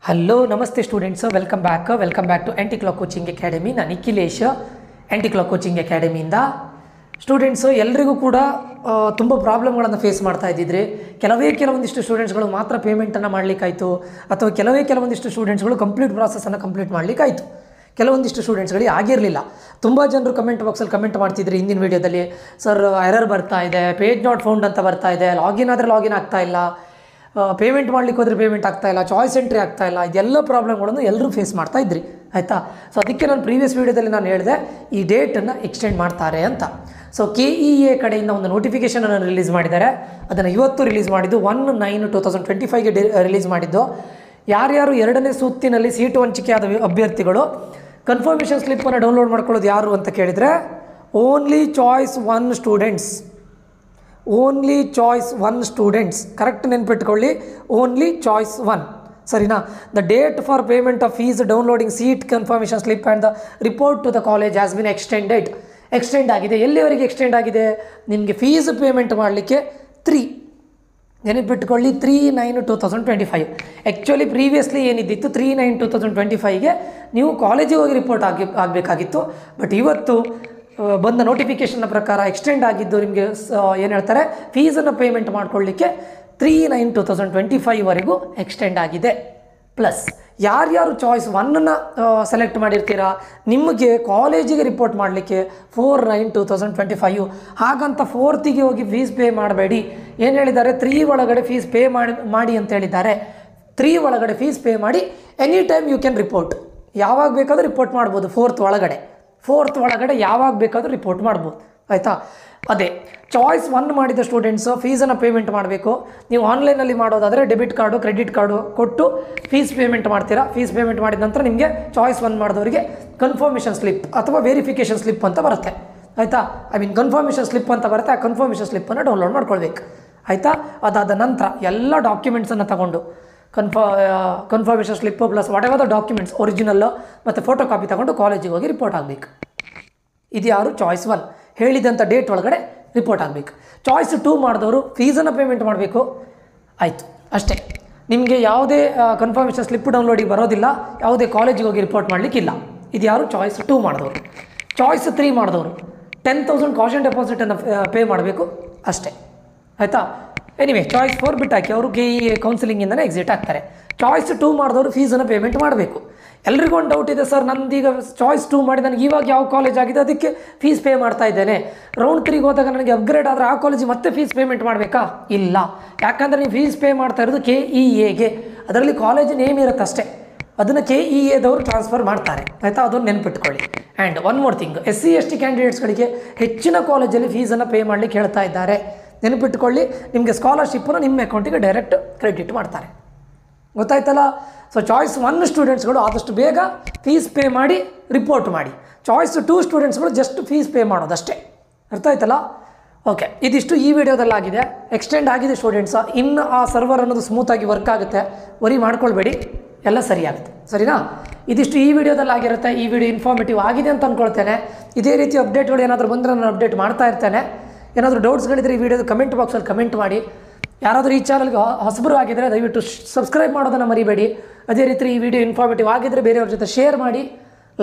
Hello ನಮಸ್ತೆ students, welcome back to anti clock coaching academy. ನಾನು Nikhilesh, anti clock coaching ಅಕಾಡೆಮಿಯಿಂದ. Students ಎಲ್ರಿಗೂ ಕೂಡ ತುಂಬ ಪ್ರಾಬ್ಲಮ್ಗಳನ್ನು ಫೇಸ್ ಮಾಡ್ತಾ ಇದ್ದಿದ್ರಿ. ಕೆಲವೊಂದಿಷ್ಟು ಸ್ಟೂಡೆಂಟ್ಸ್ಗಳು ಮಾತ್ರ ಪೇಮೆಂಟನ್ನು ಮಾಡಲಿಕ್ಕಾಯಿತು, ಅಥವಾ ಕೆಲವೊಂದಿಷ್ಟು ಸ್ಟೂಡೆಂಟ್ಸ್ಗಳು ಕಂಪ್ಲೀಟ್ ಪ್ರಾಸೆಸನ್ನು ಕಂಪ್ಲೀಟ್ ಮಾಡಲಿಕ್ಕಾಯಿತು. ಕೆಲವೊಂದಿಷ್ಟು ಸ್ಟೂಡೆಂಟ್ಸ್ಗಳಿಗೆ ಆಗಿರಲಿಲ್ಲ. ತುಂಬ ಜನರು ಕಮೆಂಟ್ ಬಾಕ್ಸಲ್ಲಿ ಕಮೆಂಟ್ ಮಾಡ್ತಿದ್ರಿ ಹಿಂದಿನ ವೀಡಿಯೋದಲ್ಲಿ, ಸರ್ ಎರರ್ ಬರ್ತಾ ಇದೆ, ಪೇಜ್ ನಾಟ್ ಫೌಂಡ್ ಅಂತ ಬರ್ತಾ ಇದೆ, ಲಾಗಿನ್ ಆದರೆ ಲಾಗಿನ್ ಆಗ್ತಾ ಇಲ್ಲ, ಪೇಮೆಂಟ್ ಮಾಡ್ಲಿಕ್ಕೆ ಹೋದರೆ ಪೇಮೆಂಟ್ ಆಗ್ತಾಯಿಲ್ಲ, ಚಾಯ್ಸ್ ಎಂಟ್ರಿ ಆಗ್ತಾಯಿಲ್ಲ. ಇದೆಲ್ಲ ಪ್ರಾಬ್ಲಮ್ಗಳನ್ನು ಎಲ್ಲರೂ ಫೇಸ್ ಮಾಡ್ತಾ ಇದ್ರಿ, ಆಯಿತಾ. ಸೊ ಅದಕ್ಕೆ ನಾನು ಪ್ರೀವಿಯಸ್ ವೀಡಿಯೋದಲ್ಲಿ ನಾನು ಹೇಳಿದೆ ಈ ಡೇಟನ್ನು ಎಕ್ಸ್ಟೆಂಡ್ ಮಾಡ್ತಾರೆ ಅಂತ. ಸೊ KEA ಕಡೆಯಿಂದ ಒಂದು ನೋಟಿಫಿಕೇಷನನ್ನು ರಿಲೀಸ್ ಮಾಡಿದ್ದಾರೆ. ಅದನ್ನು ಇವತ್ತು ರಿಲೀಸ್ ಮಾಡಿದ್ದು 1/9/2025ಗೆ ರಿಲೀಸ್ ಮಾಡಿದ್ದು. ಯಾರ್ಯಾರು ಎರಡನೇ ಸುತ್ತಿನಲ್ಲಿ ಸೀಟು ಹಂಚಿಕೆಯಾದ ಅಭ್ಯರ್ಥಿಗಳು ಕನ್ಫರ್ಮೇಷನ್ ಸ್ಲಿಪ್ಪನ್ನು ಡೌನ್ಲೋಡ್ ಮಾಡ್ಕೊಳ್ಳೋದು ಯಾರು ಅಂತ ಕೇಳಿದರೆ, only choice one students. Correct ನೆನ್ಪಿಟ್ಕೊಳ್ಳಿ, ಓನ್ಲಿ ಚಾಯ್ಸ್ ಒನ್, ಸರಿನಾ. The date for payment of fees downloading seat confirmation slip and the report to the college has been extend ಆಗಿದೆ. ಎಲ್ಲಿವರೆಗೆ ಎಕ್ಸ್ಟೆಂಡ್ ಆಗಿದೆ? ನಿಮಗೆ ಫೀಸ್ ಪೇಮೆಂಟ್ ಮಾಡಲಿಕ್ಕೆ 3 ನೆನಪಿಟ್ಕೊಳ್ಳಿ, 3/9/2025. ಆ್ಯಕ್ಚುಲಿ ಪ್ರೀವಿಯಸ್ಲಿ ಏನಿದ್ದಿತ್ತು 3/9/2025ಗೆ ನೀವು ಕಾಲೇಜಿಗೆ ಹೋಗಿ ರಿಪೋರ್ಟ್ ಆಗಬೇಕಾಗಿತ್ತು. ಬಟ್ ಇವತ್ತು ಬಂದ ನೋಟಿಫಿಕೇಷನ್ನ ಪ್ರಕಾರ ಎಕ್ಸ್ಟೆಂಡ್ ಆಗಿದ್ದು ನಿಮಗೆ ಏನು ಹೇಳ್ತಾರೆ, ಫೀಸನ್ನು ಪೇಮೆಂಟ್ ಮಾಡ್ಕೊಳ್ಳಿಕ್ಕೆ 3/9/2025ವರೆಗೂ ಎಕ್ಸ್ಟೆಂಡ್ ಆಗಿದೆ. ಪ್ಲಸ್ ಯಾರ್ಯಾರು ಚಾಯ್ಸ್ 1ಅನ್ನು ಸೆಲೆಕ್ಟ್ ಮಾಡಿರ್ತೀರಾ, ನಿಮಗೆ ಕಾಲೇಜಿಗೆ ರಿಪೋರ್ಟ್ ಮಾಡಲಿಕ್ಕೆ 4/9/2025. ಹಾಗಂತ 4th ಹೋಗಿ ಫೀಸ್ ಪೇ ಮಾಡಬೇಡಿ. ಏನು ಹೇಳಿದ್ದಾರೆ, 3 ಒಳಗಡೆ ಫೀಸ್ ಪೇ ಮಾಡಿ ಅಂತ ಹೇಳಿದ್ದಾರೆ. 3 ಒಳಗಡೆ ಫೀಸ್ ಪೇ ಮಾಡಿ any time you can report. ಯಾವಾಗ ಬೇಕಾದರೂ ರಿಪೋರ್ಟ್ ಮಾಡ್ಬೋದು. 4th ಒಳಗಡೆ ಯಾವಾಗ ಬೇಕಾದರೂ ರಿಪೋರ್ಟ್ ಮಾಡ್ಬೋದು, ಆಯಿತಾ. ಅದೇ ಚಾಯ್ಸ್ 1 ಮಾಡಿದ ಸ್ಟೂಡೆಂಟ್ಸು ಫೀಸನ್ನು ಪೇಮೆಂಟ್ ಮಾಡಬೇಕು. ನೀವು ಆನ್ಲೈನಲ್ಲಿ ಮಾಡೋದಾದರೆ ಡೆಬಿಟ್ ಕಾರ್ಡು ಕ್ರೆಡಿಟ್ ಕಾರ್ಡು ಕೊಟ್ಟು ಫೀಸ್ ಪೇಮೆಂಟ್ ಮಾಡ್ತೀರಾ. ಫೀಸ್ ಪೇಮೆಂಟ್ ಮಾಡಿದ ನಂತರ ನಿಮಗೆ ಚಾಯ್ಸ್ 1 ಮಾಡಿದವರಿಗೆ ಕನ್ಫರ್ಮೇಷನ್ ಸ್ಲಿಪ್ ಅಥವಾ ವೆರಿಫಿಕೇಷನ್ ಸ್ಲಿಪ್ ಅಂತ ಬರುತ್ತೆ, ಆಯಿತಾ. ಕನ್ಫರ್ಮೇಷನ್ ಸ್ಲಿಪ್ ಅಂತ ಬರುತ್ತೆ. ಆ ಕನ್ಫರ್ಮೇಷನ್ ಸ್ಲಿಪ್ಪನ್ನು ಡೌನ್ಲೋಡ್ ಮಾಡ್ಕೊಳ್ಬೇಕು, ಆಯಿತಾ. ಅದಾದ ನಂತರ ಎಲ್ಲ ಡಾಕ್ಯುಮೆಂಟ್ಸನ್ನು ತಗೊಂಡು confirmation slip plus what ever the documents original ಮತ್ತು ಫೋಟೋ ಕಾಪಿ ತಗೊಂಡು ಕಾಲೇಜಿಗೆ ಹೋಗಿ ರಿಪೋರ್ಟ್ ಆಗಬೇಕು. ಇದು ಯಾರು ಚಾಯ್ಸ್ 1 ಹೇಳಿದಂಥ ಡೇಟ್ ಒಳಗಡೆ ರಿಪೋರ್ಟ್ ಆಗಬೇಕು. ಚಾಯ್ಸ್ 2 ಮಾಡಿದವರು ಫೀಸನ್ನು ಪೇಮೆಂಟ್ ಮಾಡಬೇಕು, ಆಯಿತು, ಅಷ್ಟೇ. ನಿಮಗೆ ಯಾವುದೇ ಕನ್ಫರ್ಮೇಷನ್ ಸ್ಲಿಪ್ ಡೌನ್ಲೋಡಿಗೆ ಬರೋದಿಲ್ಲ, ಯಾವುದೇ ಕಾಲೇಜಿಗೆ ಹೋಗಿ ರಿಪೋರ್ಟ್ ಮಾಡಲಿಕ್ಕಿಲ್ಲ. ಇದು ಯಾರು ಚಾಯ್ಸ್ 2 ಮಾಡಿದವರು. ಚಾಯ್ಸ್ 3 ಮಾಡಿದವರು 10,000 ಕಾಷನ್ ಡೆಪಾಸಿಟನ್ನು ಪೇ ಮಾಡಬೇಕು, ಅಷ್ಟೇ, ಆಯಿತಾ. ಎನಿವೆ ಚಾಯ್ಸ್ 4 ಬಿಟ್ಟು ಹಾಕಿ ಅವರು KEA ಕೌನ್ಸಿಲಿಂಗಿಂದನೇ ಎಕ್ಸಿಟ್ ಆಗ್ತಾರೆ. ಚಾಯ್ಸ್ 2 ಮಾಡಿದವರು ಫೀಸನ್ನು ಪೇಮೆಂಟ್ ಮಾಡಬೇಕು. ಎಲ್ರಿಗೂ ಒಂದು ಡೌಟ್ ಇದೆ, ಸರ್ ನಂದೀಗ ಚಾಯ್ಸ್ 2 ಮಾಡಿ ನನಗೆ ಇವಾಗ ಯಾವ ಕಾಲೇಜ್ ಆಗಿದೆ ಅದಕ್ಕೆ ಫೀಸ್ ಪೇ ಮಾಡ್ತಾ ಇದ್ದೇನೆ, ರೌಂಡ್ 3ಗೆ ಹೋದಾಗ ನನಗೆ ಅಪ್ಗ್ರೇಡ್ ಆದರೆ ಆ ಕಾಲೇಜಿಗೆ ಮತ್ತೆ ಫೀಸ್ ಪೇಮೆಂಟ್ ಮಾಡಬೇಕಾ? ಇಲ್ಲ, ಯಾಕಂದರೆ ನೀವು ಫೀಸ್ ಪೇ ಮಾಡ್ತಾ ಇರೋದು KEAಗೆ. ಅದರಲ್ಲಿ ಕಾಲೇಜ್ ನೇಮ್ ಇರುತ್ತೆ ಅಷ್ಟೇ, ಅದನ್ನು KEAದವರು ಟ್ರಾನ್ಸ್ಫರ್ ಮಾಡ್ತಾರೆ, ಆಯಿತಾ. ಅದನ್ನು ನೆನ್ಪಿಟ್ಕೊಳ್ಳಿ. And one more thing, SC ST ಕ್ಯಾಂಡಿಡೇಟ್ಸ್ಗಳಿಗೆ ಹೆಚ್ಚಿನ ಕಾಲೇಜಲ್ಲಿ ಫೀಸನ್ನು ಪೇ ಮಾಡಲಿಕ್ಕೆ ಹೇಳ್ತಾ ಇದ್ದಾರೆ. ನೆನಪಿಟ್ಕೊಳ್ಳಿ, ನಿಮಗೆ ಸ್ಕಾಲರ್ಶಿಪ್ಪನ್ನು ನಿಮ್ಮ ಅಕೌಂಟಿಗೆ ಡೈರೆಕ್ಟ್ ಕ್ರೆಡಿಟ್ ಮಾಡ್ತಾರೆ, ಗೊತ್ತಾಯ್ತಲ್ಲ. ಸೊ ಚಾಯ್ಸ್ 1 ಸ್ಟೂಡೆಂಟ್ಸ್ಗಳು ಆದಷ್ಟು ಬೇಗ ಫೀಸ್ ಪೇ ಮಾಡಿ ರಿಪೋರ್ಟ್ ಮಾಡಿ. ಚಾಯ್ಸ್ 2 ಸ್ಟೂಡೆಂಟ್ಸ್ಗಳು ಜಸ್ಟ್ ಫೀಸ್ ಪೇ ಮಾಡೋದಷ್ಟೇ, ಅರ್ಥ ಆಯ್ತಲ್ಲ. ಓಕೆ, ಇದಿಷ್ಟು ಈ ವಿಡಿಯೋದಲ್ಲಾಗಿದೆ. ಎಕ್ಸ್ಟೆಂಡ್ ಆಗಿದೆ ಸ್ಟೂಡೆಂಟ್ಸ. ಇನ್ನು ಆ ಸರ್ವರ್ ಅನ್ನೋದು ಸ್ಮೂತಾಗಿ ವರ್ಕ್ ಆಗುತ್ತೆ, ವರಿ ಮಾಡ್ಕೊಳ್ಬೇಡಿ, ಎಲ್ಲ ಸರಿಯಾಗುತ್ತೆ, ಸರಿನಾ. ಇದಿಷ್ಟು ಈ ವಿಡಿಯೋದಲ್ಲಾಗಿರುತ್ತೆ. ಈ ವಿಡಿಯೋ ಇನ್ಫಾರ್ಮೇಟಿವ್ ಆಗಿದೆ ಅಂತ ಅಂದ್ಕೊಳ್ತೇನೆ. ಇದೇ ರೀತಿ ಅಪ್ಡೇಟ್ಗಳು ಏನಾದರೂ ಬಂದರೆ ನಾನು ಅಪ್ಡೇಟ್ ಮಾಡ್ತಾ ಇರ್ತೇನೆ. ಏನಾದರೂ ಡೌಟ್ಸ್ಗಳಿದ್ರೆ ಈ ವಿಡಿಯೋದ ಕಮೆಂಟ್ ಬಾಕ್ಸಲ್ಲಿ ಕಮೆಂಟ್ ಮಾಡಿ. ಯಾರಾದರೂ ಈ ಚಾನಲ್ಗೆ ಹೊಸಬರು ಆಗಿದ್ದರೆ ದಯವಿಟ್ಟು ಸಬ್ಸ್ಕ್ರೈಬ್ ಮಾಡೋದನ್ನು ಮರಿಬೇಡಿ. ಅದೇ ರೀತಿ ಈ ವಿಡಿಯೋ ಇನ್ಫಾರ್ಮೇಟಿವ್ ಆಗಿದ್ದರೆ ಬೇರೆಯವ್ರ ಜೊತೆ ಶೇರ್ ಮಾಡಿ,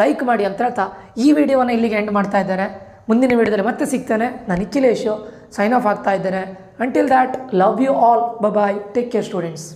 ಲೈಕ್ ಮಾಡಿ ಅಂತ ಹೇಳ್ತಾ ಈ ವಿಡಿಯೋವನ್ನು ಇಲ್ಲಿಗೆ ಎಂಡ್ ಮಾಡ್ತಾ ಇದ್ದೇನೆ. ಮುಂದಿನ ವಿಡಿಯೋದಲ್ಲಿ ಮತ್ತೆ ಸಿಗ್ತೇನೆ. ನಾನು ನಿಖಿಲೇಶು ಸೈನ್ ಆಫ್ ಆಗ್ತಾ ಇದ್ದೇನೆ. Until that, love you all, bye, take care students.